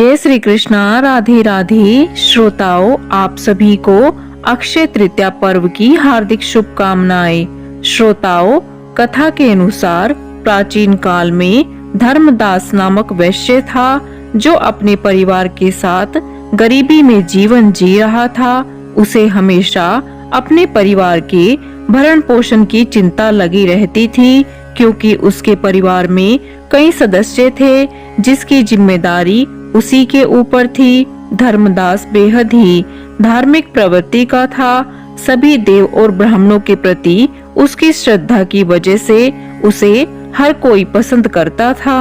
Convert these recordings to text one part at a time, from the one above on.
जय श्री कृष्णा। राधे राधे। श्रोताओं, आप सभी को अक्षय तृतीया पर्व की हार्दिक शुभकामनाएं। श्रोताओं, कथा के अनुसार प्राचीन काल में धर्मदास नामक वैश्य था जो अपने परिवार के साथ गरीबी में जीवन जी रहा था। उसे हमेशा अपने परिवार के भरण पोषण की चिंता लगी रहती थी, क्योंकि उसके परिवार में कई सदस्य थे जिसकी जिम्मेदारी उसी के ऊपर थी। धर्मदास बेहद ही धार्मिक प्रवृत्ति का था। सभी देव और ब्राह्मणों के प्रति उसकी श्रद्धा की वजह से उसे हर कोई पसंद करता था।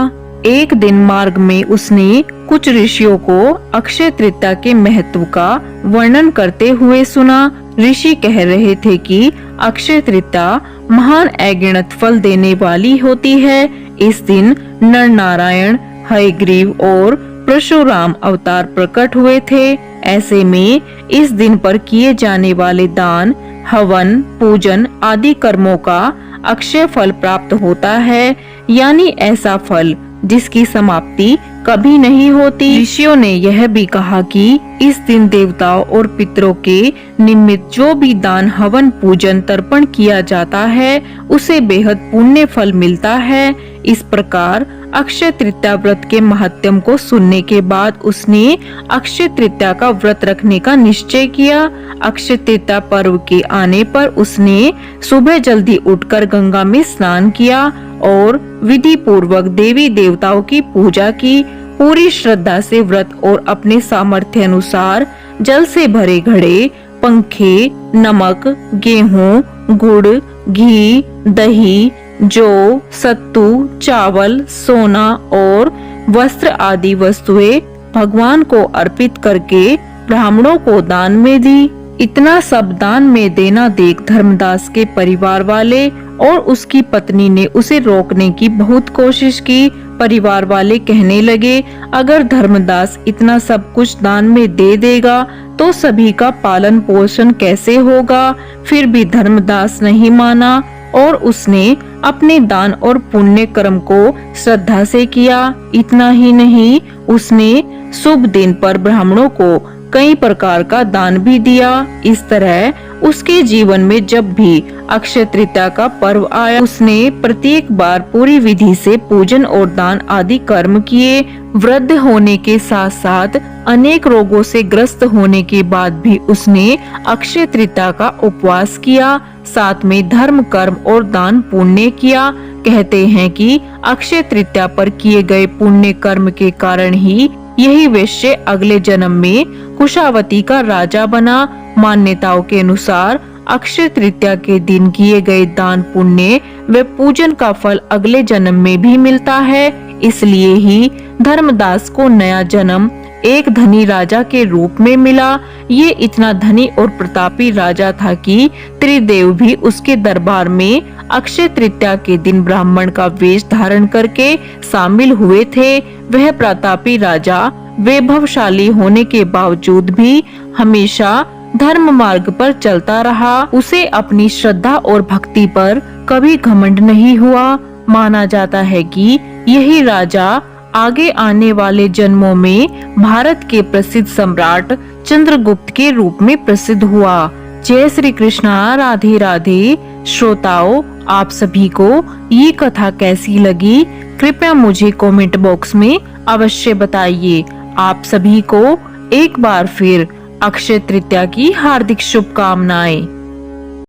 एक दिन मार्ग में उसने कुछ ऋषियों को अक्षय तृतीया के महत्व का वर्णन करते हुए सुना। ऋषि कह रहे थे कि अक्षय तृतीया महान अगिनत फल देने वाली होती है। इस दिन नर नारायण, हयग्रीव और परशुराम अवतार प्रकट हुए थे। ऐसे में इस दिन पर किए जाने वाले दान, हवन, पूजन आदि कर्मों का अक्षय फल प्राप्त होता है, यानी ऐसा फल जिसकी समाप्ति कभी नहीं होती। ऋषियों ने यह भी कहा कि इस दिन देवताओं और पितरों के निमित्त जो भी दान, हवन, पूजन, तर्पण किया जाता है उसे बेहद पुण्य फल मिलता है। इस प्रकार अक्षय तृतीया व्रत के महत्व को सुनने के बाद उसने अक्षय तृतीया का व्रत रखने का निश्चय किया। अक्षय तृतीया पर्व के आने पर उसने सुबह जल्दी उठकर गंगा में स्नान किया और विधि पूर्वक देवी देवताओं की पूजा की। पूरी श्रद्धा से व्रत और अपने सामर्थ्य अनुसार जल से भरे घड़े, पंखे, नमक, गेहूं, गुड़, घी, दही, जौ, सत्तू, चावल, सोना और वस्त्र आदि वस्तुएं भगवान को अर्पित करके ब्राह्मणों को दान में दी। इतना सब दान में देना देख धर्मदास के परिवार वाले और उसकी पत्नी ने उसे रोकने की बहुत कोशिश की। परिवार वाले कहने लगे, अगर धर्मदास इतना सब कुछ दान में दे देगा तो सभी का पालन पोषण कैसे होगा। फिर भी धर्मदास नहीं माना और उसने अपने दान और पुण्य कर्म को श्रद्धा से किया। इतना ही नहीं, उसने शुभ दिन पर ब्राह्मणों को कई प्रकार का दान भी दिया। इस तरह उसके जीवन में जब भी अक्षय तृतीया का पर्व आया, उसने प्रत्येक बार पूरी विधि से पूजन और दान आदि कर्म किए। वृद्ध होने के साथ साथ अनेक रोगों से ग्रस्त होने के बाद भी उसने अक्षय तृतीया का उपवास किया। साथ में धर्म, कर्म और दान पुण्य किया। कहते हैं कि अक्षय तृतीया पर किए गए पुण्य कर्म के कारण ही यही वैश्य अगले जन्म में कुशावती का राजा बना। मान्यताओं के अनुसार अक्षय तृतीया के दिन किए गए दान, पुण्य व पूजन का फल अगले जन्म में भी मिलता है। इसलिए ही धर्मदास को नया जन्म एक धनी राजा के रूप में मिला। ये इतना धनी और प्रतापी राजा था कि त्रिदेव भी उसके दरबार में अक्षय तृतीया के दिन ब्राह्मण का वेश धारण करके शामिल हुए थे। वह प्रतापी राजा वैभवशाली होने के बावजूद भी हमेशा धर्म मार्ग पर चलता रहा। उसे अपनी श्रद्धा और भक्ति पर कभी घमंड नहीं हुआ। माना जाता है कि यही राजा आगे आने वाले जन्मों में भारत के प्रसिद्ध सम्राट चंद्रगुप्त के रूप में प्रसिद्ध हुआ। जय श्री कृष्णा। राधे राधे। श्रोताओं, आप सभी को ये कथा कैसी लगी कृपया मुझे कमेंट बॉक्स में अवश्य बताइए। आप सभी को एक बार फिर अक्षय तृतीया की हार्दिक शुभकामनाएं।